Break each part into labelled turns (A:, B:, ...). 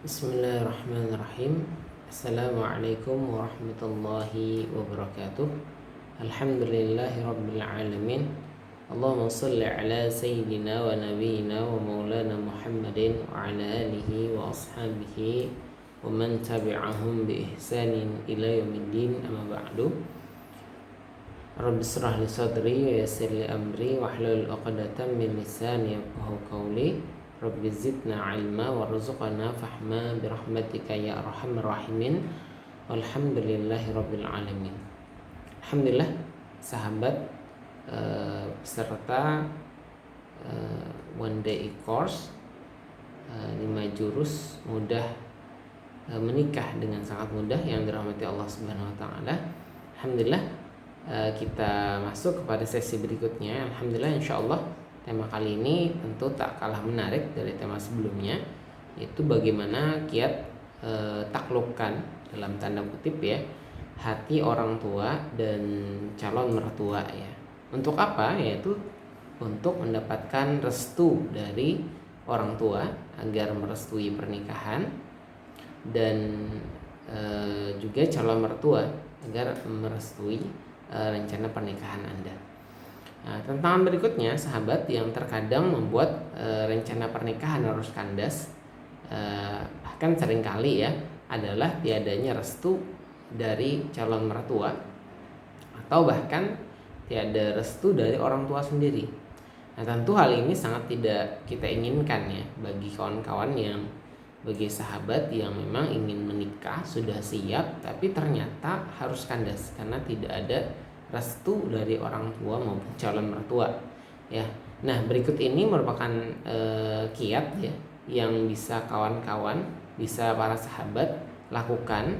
A: Bismillahirrahmanirrahim. Assalamualaikum warahmatullahi wabarakatuh. Alhamdulillahi rabbil alamin. Allahumma salli ala sayyidina wa nabiyyina wa maulana Muhammadin wa ala alihi wa ashabihi wa man tabi'ahum bi ihsanin ila yaumiddin, amma ba'du. Rabbi shrah li sadri wa yassir li amri wahlul 'uqdatam min lisani yafqahu qawli. Rabbi zidna ilma warzuqna fahma birahmatika ya arhamar rahimin. Walhamdulillahi rabbil alamin. Alhamdulillah sahabat peserta one day course 5 jurus mudah menikah dengan sangat mudah yang dirahmati Allah Subhanahu wa taala. Alhamdulillah kita masuk kepada sesi berikutnya. Alhamdulillah, insyaallah tema kali ini tentu tak kalah menarik dari tema sebelumnya, yaitu bagaimana kiat taklukkan dalam tanda kutip ya hati orang tua dan calon mertua ya. Untuk apa? Yaitu untuk mendapatkan restu dari orang tua agar merestui pernikahan, dan juga calon mertua agar merestui rencana pernikahan Anda. Nah, tantangan berikutnya sahabat yang terkadang membuat rencana pernikahan harus kandas, bahkan seringkali ya, adalah tiadanya restu dari calon mertua atau bahkan tiada restu dari orang tua sendiri. Nah, tentu hal ini sangat tidak kita inginkan ya bagi kawan-kawan bagi sahabat yang memang ingin menikah, sudah siap, tapi ternyata harus kandas karena tidak ada restu dari orang tua maupun calon mertua ya. Nah, berikut ini merupakan kiat ya yang bisa kawan-kawan, bisa para sahabat lakukan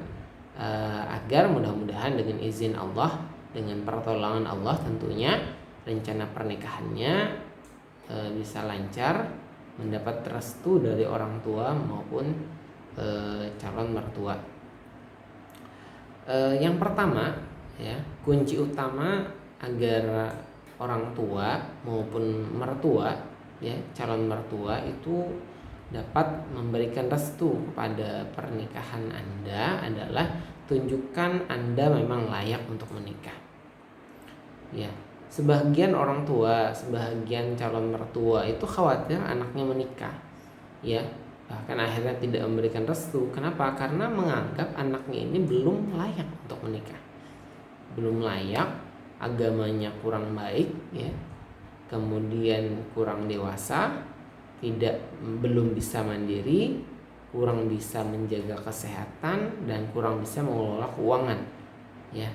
A: agar mudah-mudahan dengan izin Allah, dengan pertolongan Allah tentunya, rencana pernikahannya bisa lancar, mendapat restu dari orang tua maupun calon mertua. Yang pertama ya, kunci utama agar orang tua maupun mertua ya, calon mertua itu dapat memberikan restu kepada pernikahan Anda adalah tunjukkan Anda memang layak untuk menikah. Ya, sebagian orang tua, sebagian calon mertua itu khawatir anaknya menikah. Ya, bahkan akhirnya tidak memberikan restu. Kenapa? Karena menganggap anaknya ini belum layak untuk menikah. Belum layak, agamanya kurang baik ya, kemudian kurang dewasa, belum bisa mandiri, kurang bisa menjaga kesehatan, dan kurang bisa mengelola keuangan ya,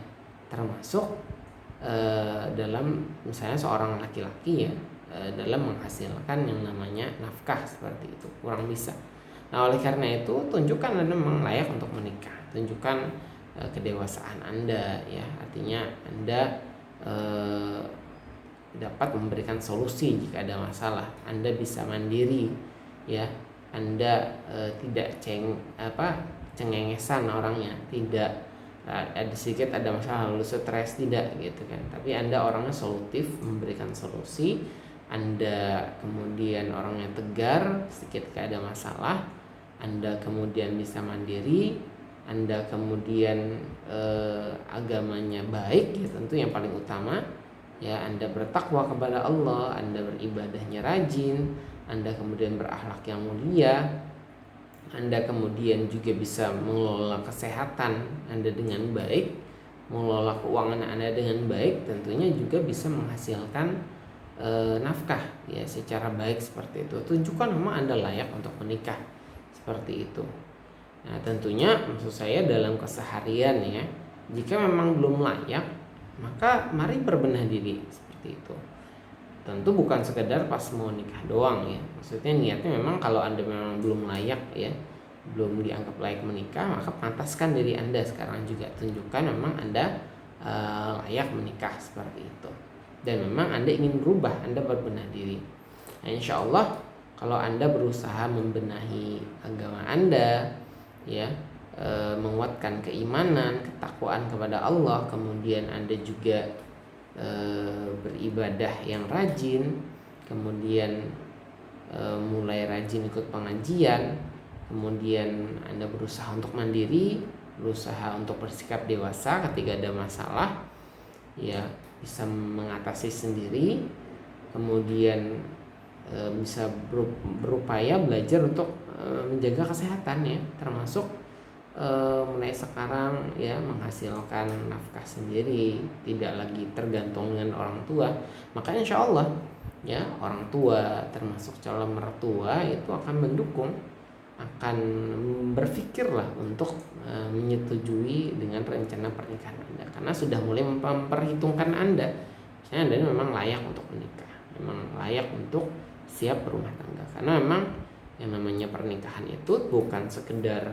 A: termasuk dalam misalnya seorang laki-laki ya, dalam menghasilkan yang namanya nafkah, seperti itu kurang bisa. Nah, oleh karena itu tunjukkan Anda memang layak untuk menikah, tunjukkan kedewasaan Anda ya, artinya Anda dapat memberikan solusi jika ada masalah, Anda bisa mandiri ya, Anda tidak cengengesan orangnya, tidak ada sedikit ada masalah lalu stres, tidak gitu kan, tapi Anda orangnya solutif, memberikan solusi. Anda kemudian orangnya tegar sedikit ada masalah, Anda kemudian bisa mandiri, Anda kemudian agamanya baik ya, tentu yang paling utama ya, Anda bertakwa kepada Allah, Anda beribadahnya rajin, Anda kemudian berakhlak yang mulia, Anda kemudian juga bisa mengelola kesehatan Anda dengan baik, mengelola keuangan Anda dengan baik, tentunya juga bisa menghasilkan nafkah ya secara baik, seperti itu. Tunjukkan memang Anda layak untuk menikah, seperti itu. Nah, tentunya maksud saya dalam keseharian ya, jika memang belum layak, maka mari berbenah diri, seperti itu. Tentu bukan sekedar pas mau nikah doang ya, maksudnya niatnya memang kalau Anda memang belum layak ya, belum dianggap layak menikah, maka pantaskan diri Anda sekarang juga, tunjukkan memang Anda layak menikah, seperti itu. Dan memang Anda ingin berubah, Anda berbenah diri. Nah, insya Allah kalau Anda berusaha membenahi agama Anda ya, menguatkan keimanan, ketakwaan kepada Allah, kemudian Anda juga beribadah yang rajin, kemudian mulai rajin ikut pengajian, kemudian Anda berusaha untuk mandiri, berusaha untuk bersikap dewasa ketika ada masalah, ya bisa mengatasi sendiri, kemudian bisa berupaya belajar untuk menjaga kesehatan ya, termasuk mulai sekarang ya menghasilkan nafkah sendiri, tidak lagi tergantung dengan orang tua. Maka insya Allah ya orang tua termasuk calon mertua itu akan mendukung, akan berpikirlah untuk menyetujui dengan rencana pernikahan Anda, karena sudah mulai memperhitungkan Anda, misalnya Anda memang layak untuk menikah, memang layak untuk siap berumah tangga. Karena memang yang namanya pernikahan itu bukan sekedar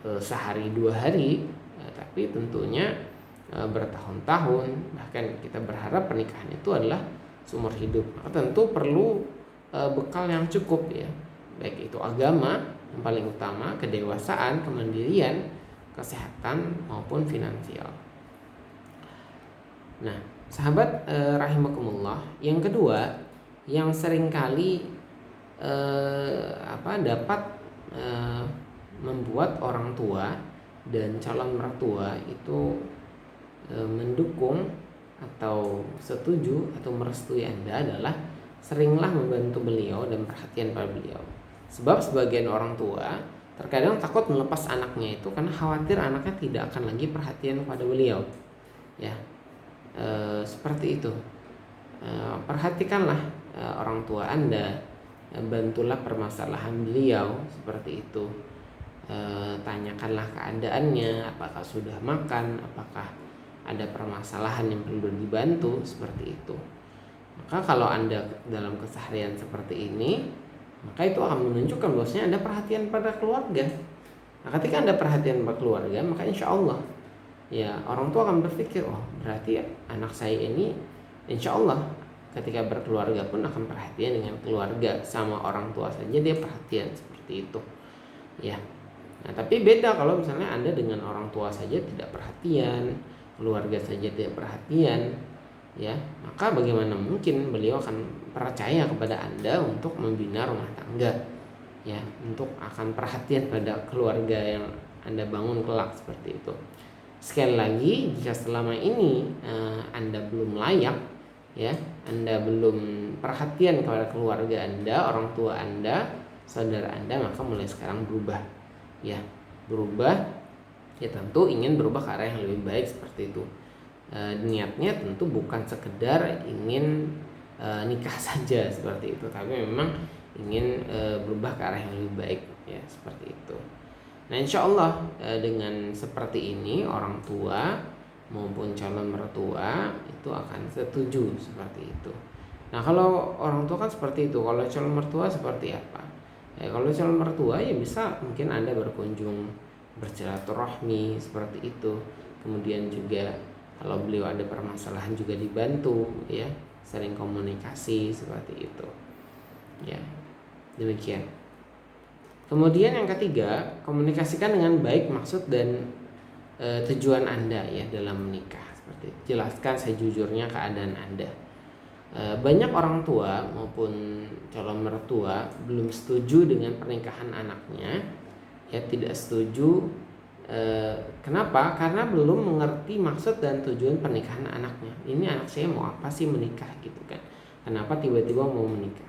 A: sehari dua hari, tapi tentunya bertahun-tahun, bahkan kita berharap pernikahan itu adalah seumur hidup. Maka tentu perlu bekal yang cukup ya, baik itu agama yang paling utama, kedewasaan, kemandirian, kesehatan maupun finansial. Nah, sahabat rahimakumullah, yang kedua yang seringkali dapat membuat orang tua dan calon mertua itu mendukung atau setuju atau merestui Anda adalah seringlah membantu beliau dan perhatian pada beliau. Sebab sebagian orang tua terkadang takut melepas anaknya itu karena khawatir anaknya tidak akan lagi perhatian kepada beliau. Ya, seperti itu. Perhatikanlah orang tua Anda, bantulah permasalahan beliau seperti itu. Tanyakanlah keadaannya, apakah sudah makan, apakah ada permasalahan yang perlu dibantu, seperti itu. Maka kalau Anda dalam keseharian seperti ini, maka itu akan menunjukkan bahwasanya Anda perhatian pada keluarga. Nah, ketika Anda perhatian pada keluarga, maka insya Allah ya orang tua akan berpikir, oh berarti anak saya ini insya Allah ketika berkeluarga pun akan perhatian dengan keluarga, sama orang tua saja dia perhatian, seperti itu ya. Nah, tapi beda kalau misalnya Anda dengan orang tua saja tidak perhatian, keluarga saja tidak perhatian, ya, maka bagaimana mungkin beliau akan percaya kepada Anda untuk membina rumah tangga, ya, untuk akan perhatian pada keluarga yang Anda bangun kelak, seperti itu. Sekali lagi, jika selama ini Anda belum layak, ya, Anda belum perhatian kepada keluarga Anda, orang tua Anda, saudara Anda, maka mulai sekarang berubah. Ya, berubah, ya tentu ingin berubah ke arah yang lebih baik, seperti itu. Niatnya tentu bukan sekedar ingin nikah saja seperti itu, tapi memang ingin berubah ke arah yang lebih baik, ya, seperti itu. Nah, insya Allah dengan seperti ini orang tua maupun calon mertua itu akan setuju seperti itu. Nah, kalau orang tua kan seperti itu, kalau calon mertua seperti apa? Kalau calon mertua ya bisa mungkin Anda berkunjung, bersilaturahmi seperti itu. Kemudian juga kalau beliau ada permasalahan juga dibantu, ya, sering komunikasi seperti itu. Ya, demikian. Kemudian yang ketiga, komunikasikan dengan baik maksud dan tujuan Anda ya dalam menikah. Seperti itu. Jelaskan sejujurnya keadaan Anda. Banyak orang tua maupun calon mertua belum setuju dengan pernikahan anaknya, ya, tidak setuju. Kenapa? Karena belum mengerti maksud dan tujuan pernikahan anaknya. Ini anak saya mau apa sih menikah, gitu kan? Kenapa tiba-tiba mau menikah?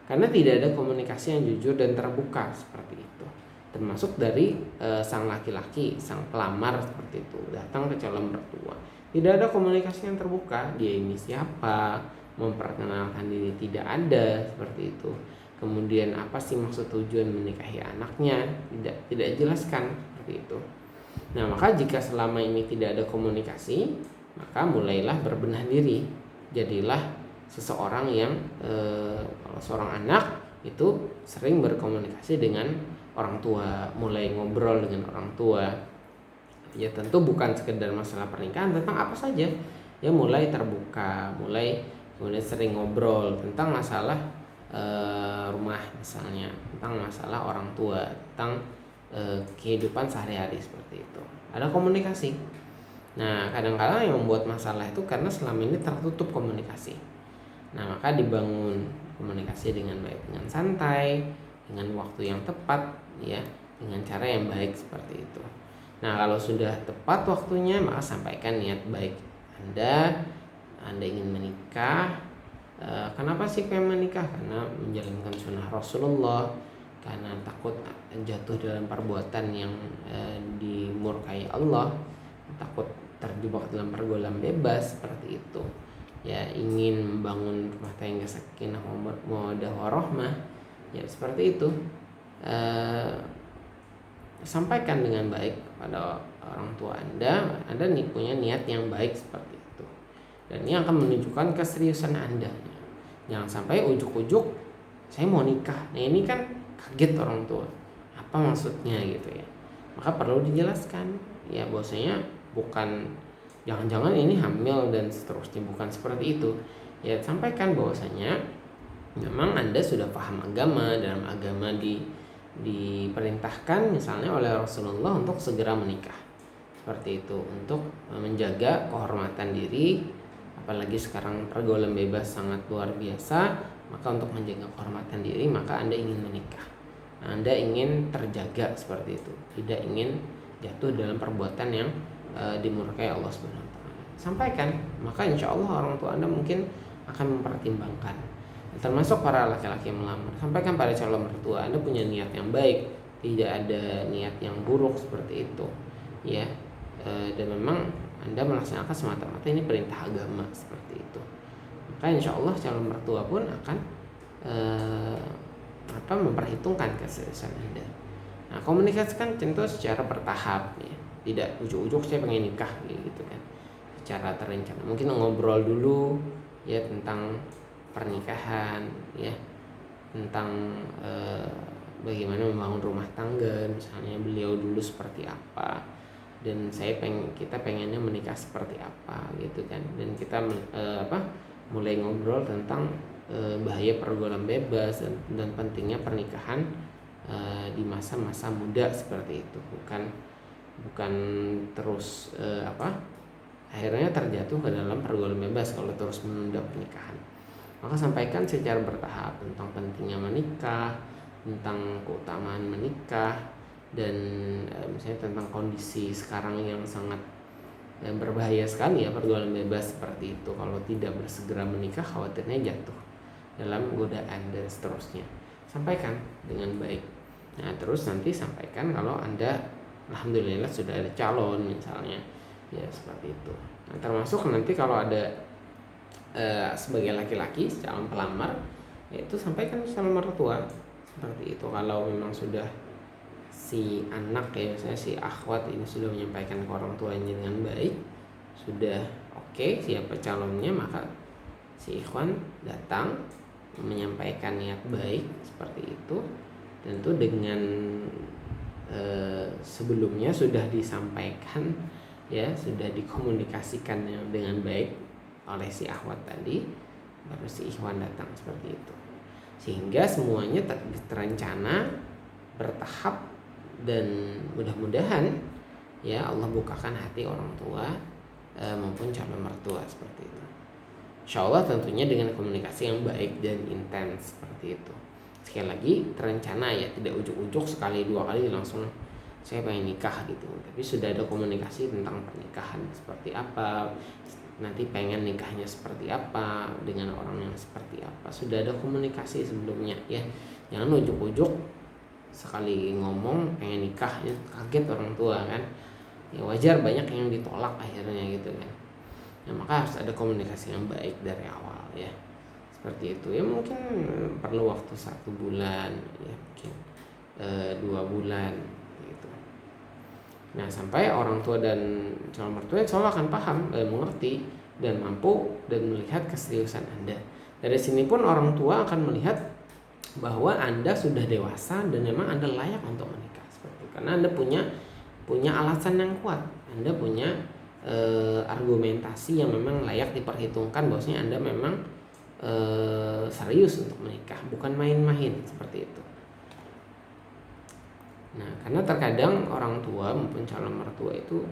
A: Karena tidak ada komunikasi yang jujur dan terbuka, seperti itu. Termasuk dari sang laki-laki, sang pelamar, seperti itu, datang ke calon mertua. Tidak ada komunikasi yang terbuka. Dia ini siapa? Memperkenalkan diri tidak ada, seperti itu. Kemudian apa sih maksud tujuan menikahi anaknya? Tidak jelaskan, seperti itu. Nah, maka jika selama ini tidak ada komunikasi, maka mulailah berbenah diri. Jadilah seseorang yang kalau seorang anak itu sering berkomunikasi dengan orang tua, mulai ngobrol dengan orang tua. Ya tentu bukan sekedar masalah pernikahan, tentang apa saja. Ya mulai terbuka, kemudian sering ngobrol tentang masalah rumah misalnya, tentang masalah orang tua, tentang kehidupan sehari-hari, seperti itu. Ada komunikasi. Nah, kadang-kadang yang membuat masalah itu karena selama ini tertutup komunikasi. Nah, maka dibangun komunikasi dengan baik, dengan santai, dengan waktu yang tepat, ya, dengan cara yang baik seperti itu. Nah, kalau sudah tepat waktunya, maka sampaikan niat baik Anda ingin menikah. Kenapa sih pengen menikah? Karena menjalankan sunnah Rasulullah, karena takut jatuh dalam perbuatan yang dimurkai Allah, takut terjebak dalam pergaulan bebas seperti itu. Ya, ingin membangun rumah tangga sakinah mawaddah warahmah, ya seperti itu. Sampaikan dengan baik kepada orang tua Anda punya niat yang baik seperti itu, dan ini akan menunjukkan keseriusan Anda. Jangan sampai ujuk-ujuk saya mau nikah, nah ini kan kaget orang tua, apa maksudnya gitu ya. Maka perlu dijelaskan ya, bahwasanya bukan jangan-jangan ini hamil dan seterusnya, bukan seperti itu ya. Sampaikan bahwasanya memang Anda sudah paham agama, dalam agama diperintahkan misalnya oleh Rasulullah untuk segera menikah seperti itu, untuk menjaga kehormatan diri, apalagi sekarang pergaulan bebas sangat luar biasa. Maka untuk menjaga kehormatan diri, maka Anda ingin menikah, Anda ingin terjaga seperti itu, tidak ingin jatuh dalam perbuatan yang dimurkai Allah Subhanahu wa taala. Sampaikan, maka insya Allah orang tua Anda mungkin akan mempertimbangkan. Termasuk para laki-laki yang melamar, sampaikan pada calon mertua Anda punya niat yang baik, tidak ada niat yang buruk seperti itu ya. Dan memang Anda melaksanakan semata-mata ini perintah agama seperti itu. Maka insya Allah calon mertua pun akan memperhitungkan keseriusan Anda. Nah, komunikasikan tentu secara bertahap ya, tidak ujuk-ujuk saya pengen nikah gitu kan, secara terencana. Mungkin ngobrol dulu ya tentang pernikahan ya, tentang bagaimana membangun rumah tangga misalnya, beliau dulu seperti apa dan kita pengennya menikah seperti apa gitu kan. Dan kita mulai ngobrol tentang bahaya pergaulan bebas dan pentingnya pernikahan di masa-masa muda seperti itu, bukan terus akhirnya terjatuh ke dalam pergaulan bebas kalau terus menunda pernikahan. Maka sampaikan secara bertahap tentang pentingnya menikah, tentang keutamaan menikah, dan misalnya tentang kondisi sekarang yang sangat berbahaya sekali ya, pergaulan bebas seperti itu. Kalau tidak bersegera menikah, khawatirnya jatuh dalam godaan dan seterusnya. Sampaikan dengan baik. Nah, terus nanti sampaikan kalau Anda alhamdulillah sudah ada calon misalnya, ya seperti itu. Nah, termasuk nanti kalau ada sebagai laki-laki calon pelamar, yaitu sampaikan calon mertua seperti itu. Kalau memang sudah si anak ya, misalnya si akhwat ini sudah menyampaikan ke orang tuanya dengan baik, sudah oke siapa calonnya, maka si ikhwan datang menyampaikan niat baik seperti itu. Tentu dengan sebelumnya sudah disampaikan ya, sudah dikomunikasikan dengan baik oleh si akhwat tadi, baru si ikhwan datang seperti itu, sehingga semuanya terencana bertahap. Dan mudah-mudahan ya Allah bukakan hati orang tua maupun calon mertua seperti itu. Insya Allah tentunya dengan komunikasi yang baik dan intens seperti itu. Sekali lagi terencana ya, tidak ujuk-ujuk sekali dua kali langsung saya pengen nikah gitu, tapi sudah ada komunikasi tentang pernikahan seperti apa, nanti pengen nikahnya seperti apa, dengan orang yang seperti apa, sudah ada komunikasi sebelumnya ya. Jangan ujuk-ujuk sekali ngomong pengen nikah ya, kaget orang tua kan ya, wajar banyak yang ditolak akhirnya gitu kan. Nah, maka harus ada komunikasi yang baik dari awal ya, seperti itu ya. Mungkin perlu waktu 1 bulan ya, mungkin 2 bulan gitu. Nah, sampai orang tua dan calon mertua insya Allah akan paham, mengerti dan mampu dan melihat keseriusan Anda. Dari sini pun orang tua akan melihat bahwa Anda sudah dewasa dan memang Anda layak untuk menikah seperti itu. Karena Anda punya alasan yang kuat, Anda punya argumentasi yang memang layak diperhitungkan, bahwasanya Anda memang serius untuk menikah, bukan main-main seperti itu. Nah, karena terkadang orang tua maupun calon mertua itu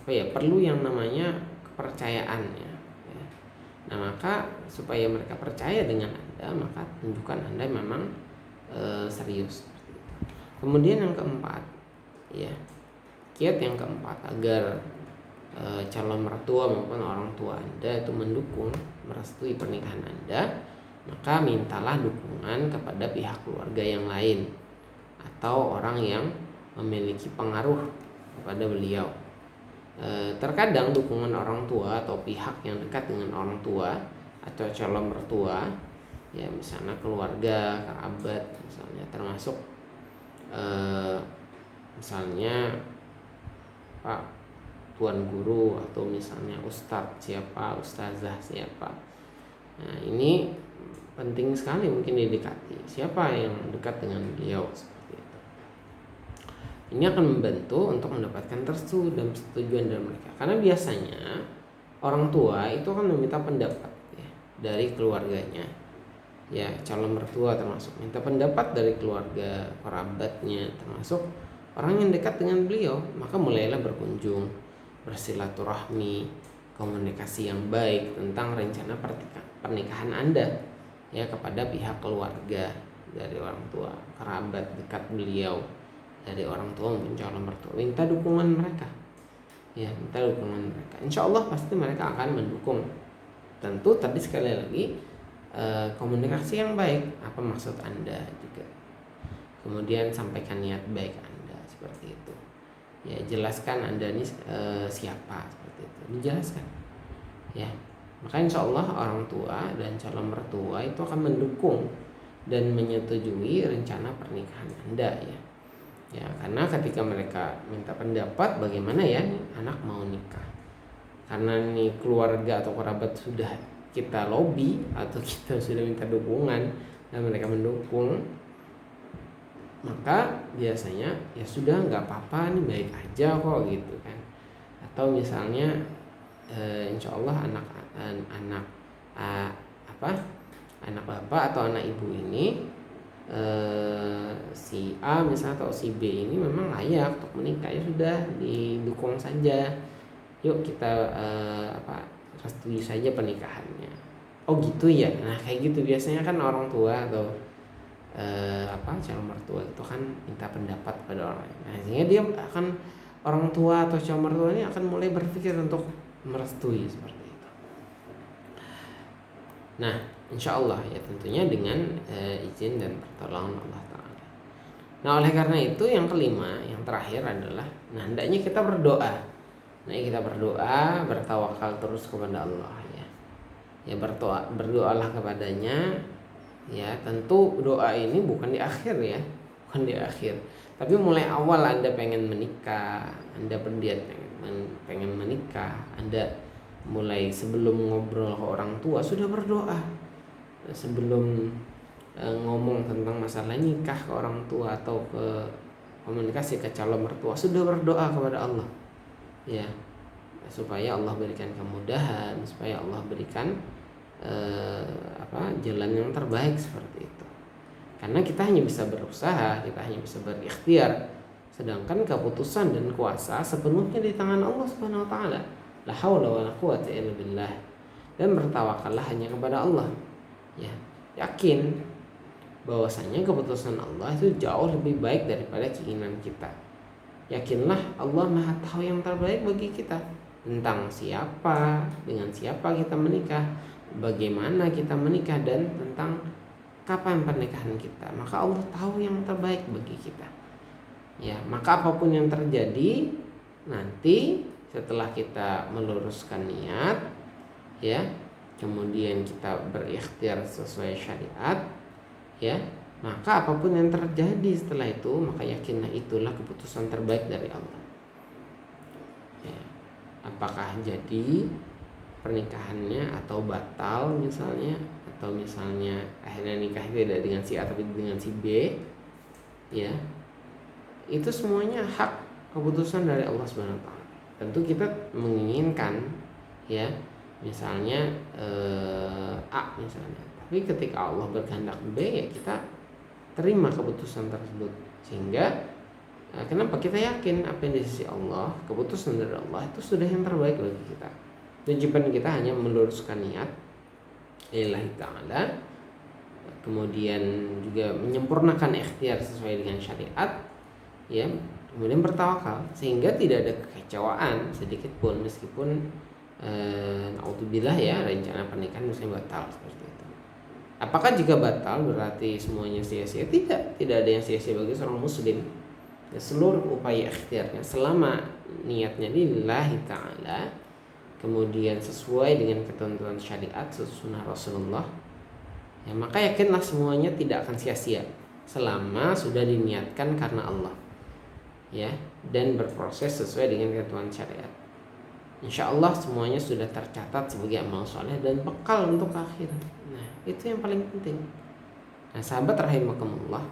A: perlu yang namanya kepercayaan ya. Nah, maka supaya mereka percaya dengan Anda, Anda, maka tunjukkan Anda memang serius. Kemudian yang keempat, ya, kiat yang keempat agar calon mertua maupun orang tua Anda itu mendukung, merestui pernikahan Anda, maka mintalah dukungan kepada pihak keluarga yang lain atau orang yang memiliki pengaruh kepada beliau. Terkadang dukungan orang tua atau pihak yang dekat dengan orang tua atau calon mertua, ya misalnya keluarga, kerabat, misalnya termasuk misalnya Pak tuan guru atau misalnya ustadz siapa, ustazah siapa. Nah, ini penting sekali mungkin didekati. Siapa yang dekat dengan beliau seperti itu. Ini akan membantu untuk mendapatkan restu dan persetujuan dari mereka. Karena biasanya orang tua itu akan meminta pendapat ya, dari keluarganya. Ya, calon mertua termasuk minta pendapat dari keluarga, kerabatnya, termasuk orang yang dekat dengan beliau. Maka mulailah berkunjung, bersilaturahmi, komunikasi yang baik tentang rencana pernikahan Anda ya kepada pihak keluarga dari orang tua, kerabat dekat beliau dari orang tua maupun calon mertua. Minta dukungan mereka. Ya, minta dukungan mereka. Insya Allah pasti mereka akan mendukung. Tentu tadi sekali lagi komunikasi yang baik, apa maksud Anda juga. Kemudian sampaikan niat baik Anda seperti itu. Ya, jelaskan Anda ini siapa seperti itu. Dijelaskan. Ya. Maka insya Allah orang tua dan calon mertua itu akan mendukung dan menyetujui rencana pernikahan Anda ya. Ya, karena ketika mereka minta pendapat bagaimana ya nih anak mau nikah. Karena nih keluarga atau kerabat sudah kita lobby atau kita sudah minta dukungan dan mereka mendukung, maka biasanya ya sudah nggak apa-apa nih baik aja kok gitu kan. Atau misalnya insya Allah anak bapak atau anak ibu ini si A misalnya atau si B ini memang layak untuk menikah, ya sudah didukung saja. Yuk kita restui saja pernikahannya. Oh gitu ya. Nah kayak gitu biasanya kan orang tua atau calon mertua itu kan minta pendapat pada orang lain. Nah sehingga dia akan, orang tua atau calon mertua ini akan mulai berpikir untuk merestui seperti itu. Nah insya Allah ya tentunya dengan izin dan pertolongan Allah Ta'ala. Nah oleh karena itu yang kelima, yang terakhir adalah hendaknya kita berdoa. Nah kita berdoa, bertawakal terus kepada Allah ya. Ya berdoalah kepadanya. Ya tentu doa ini bukan di akhir ya, bukan di akhir. Tapi mulai awal Anda pengen menikah, Anda berniat pengen menikah, Anda mulai sebelum ngobrol ke orang tua sudah berdoa. Sebelum ngomong tentang masalah nikah ke orang tua atau ke komunikasi ke calon mertua sudah berdoa kepada Allah. Ya, supaya Allah berikan kemudahan, supaya Allah berikan jalan yang terbaik seperti itu. Karena kita hanya bisa berusaha, kita hanya bisa berikhtiar, sedangkan keputusan dan kuasa sepenuhnya di tangan Allah Subhanahu wa taala. La haula wala quwata illa billah. Dan bertawakallah hanya kepada Allah. Ya, yakin bahwasanya keputusan Allah itu jauh lebih baik daripada keinginan kita. Yakinlah Allah Maha tahu yang terbaik bagi kita, tentang siapa, dengan siapa kita menikah, bagaimana kita menikah, dan tentang kapan pernikahan kita. Maka Allah tahu yang terbaik bagi kita. Ya, maka apapun yang terjadi nanti setelah kita meluruskan niat, ya, kemudian kita berikhtiar sesuai syariat, ya, maka apapun yang terjadi setelah itu, maka yakinlah itulah keputusan terbaik dari Allah. Ya. Apakah jadi pernikahannya atau batal misalnya, atau misalnya akhirnya nikah tidak dengan si A tapi dengan si B, ya, itu semuanya hak keputusan dari Allah Subhanahu wa taala. Tentu kita menginginkan, ya, misalnya A misalnya, tapi ketika Allah berkehendak B, ya kita terima keputusan tersebut. Sehingga kenapa kita yakin apa yang di sisi Allah, keputusan dari Allah itu sudah yang terbaik bagi kita. Tujuan kita hanya meluruskan niat lillahi ta'ala, kemudian juga menyempurnakan ikhtiar sesuai dengan syariat, ya, kemudian bertawakal sehingga tidak ada kekecewaan sedikit pun meskipun naudzubillah ya rencana pernikahan misalnya batal seperti itu. Apakah jika batal berarti semuanya sia-sia? Tidak ada yang sia-sia bagi seorang muslim. Ya, seluruh upaya ikhtiarnya selama niatnya lillahi ta'ala, kemudian sesuai dengan ketentuan syariat sunnah Rasulullah, ya, maka yakinlah semuanya tidak akan sia-sia selama sudah diniatkan karena Allah, ya, dan berproses sesuai dengan ketentuan syariat. Insya Allah semuanya sudah tercatat sebagai amal soleh dan bekal untuk akhirat. Nah, itu yang paling penting. Nah, sahabat rahimakumullah,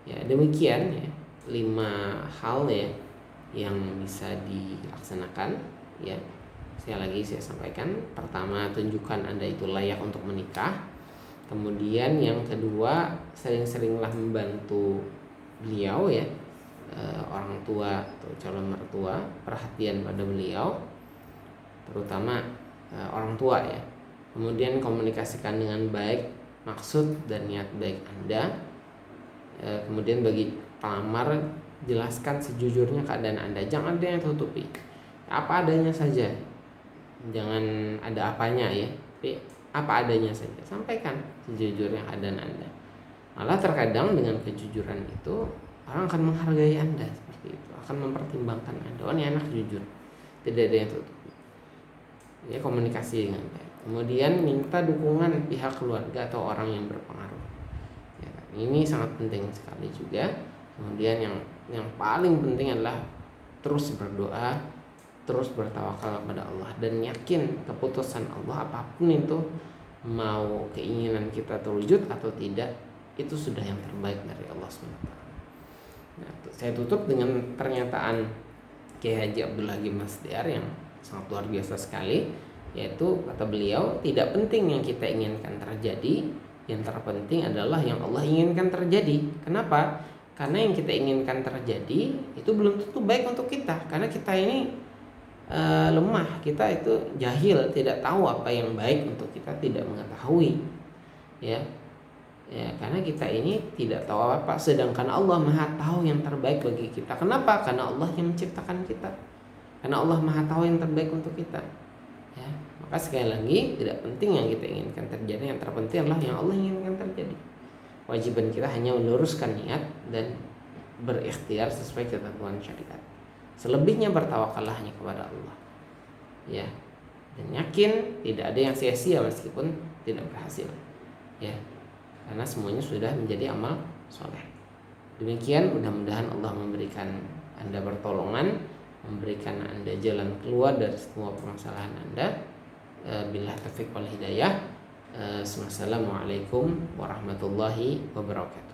A: ya demikian ya 5 hal ya yang bisa dilaksanakan, ya. Sekali lagi saya sampaikan, pertama, tunjukkan Anda itu layak untuk menikah. Kemudian yang kedua, sering-seringlah membantu beliau, ya, orang tua atau calon mertua, perhatian pada beliau, terutama orang tua, ya. Kemudian komunikasikan dengan baik maksud dan niat baik Anda. Kemudian bagi pelamar, jelaskan sejujurnya keadaan Anda, jangan ada yang tutupi, apa adanya saja, jangan ada apanya, ya, tapi apa adanya saja, sampaikan sejujurnya keadaan Anda. Malah terkadang dengan kejujuran itu orang akan menghargai Anda seperti itu, akan mempertimbangkan Anda. Oh, ini anak jujur, tidak ada yang tutupi. Ya, komunikasi dengan baik. Kemudian minta dukungan pihak keluarga atau orang yang berpengaruh. Ya, ini sangat penting sekali juga. Kemudian yang paling penting adalah terus berdoa, terus bertawakal kepada Allah dan yakin keputusan Allah apapun itu, mau keinginan kita terwujud atau tidak, itu sudah yang terbaik dari Allah SWT. Nah, saya tutup dengan pernyataan Kiai Haji Abdul Hakim Masdiar yang sangat luar biasa sekali, yaitu kata beliau, tidak penting yang kita inginkan terjadi, yang terpenting adalah yang Allah inginkan terjadi. Kenapa? Karena yang kita inginkan terjadi itu belum tentu baik untuk kita, karena kita ini lemah, kita itu jahil, tidak tahu apa yang baik untuk kita, tidak mengetahui, ya, karena kita ini tidak tahu apa, sedangkan Allah Maha tahu yang terbaik bagi kita. Kenapa? Karena Allah yang menciptakan kita, karena Allah Maha tahu yang terbaik untuk kita, ya. Maka sekali lagi, tidak penting yang kita inginkan terjadi, yang terpenting adalah yang Allah inginkan terjadi. Kewajiban kita hanya meluruskan niat dan berikhtiar sesuai ketentuan syariat. Selebihnya bertawakallah hanya kepada Allah, ya, dan yakin tidak ada yang sia-sia meskipun tidak berhasil, ya, karena semuanya sudah menjadi amal soleh. Demikian, mudah-mudahan Allah memberikan Anda pertolongan, memberikan Anda jalan keluar dari semua permasalahan Anda. Billah taufiq wal hidayah. Assalamualaikum warahmatullahi wabarakatuh.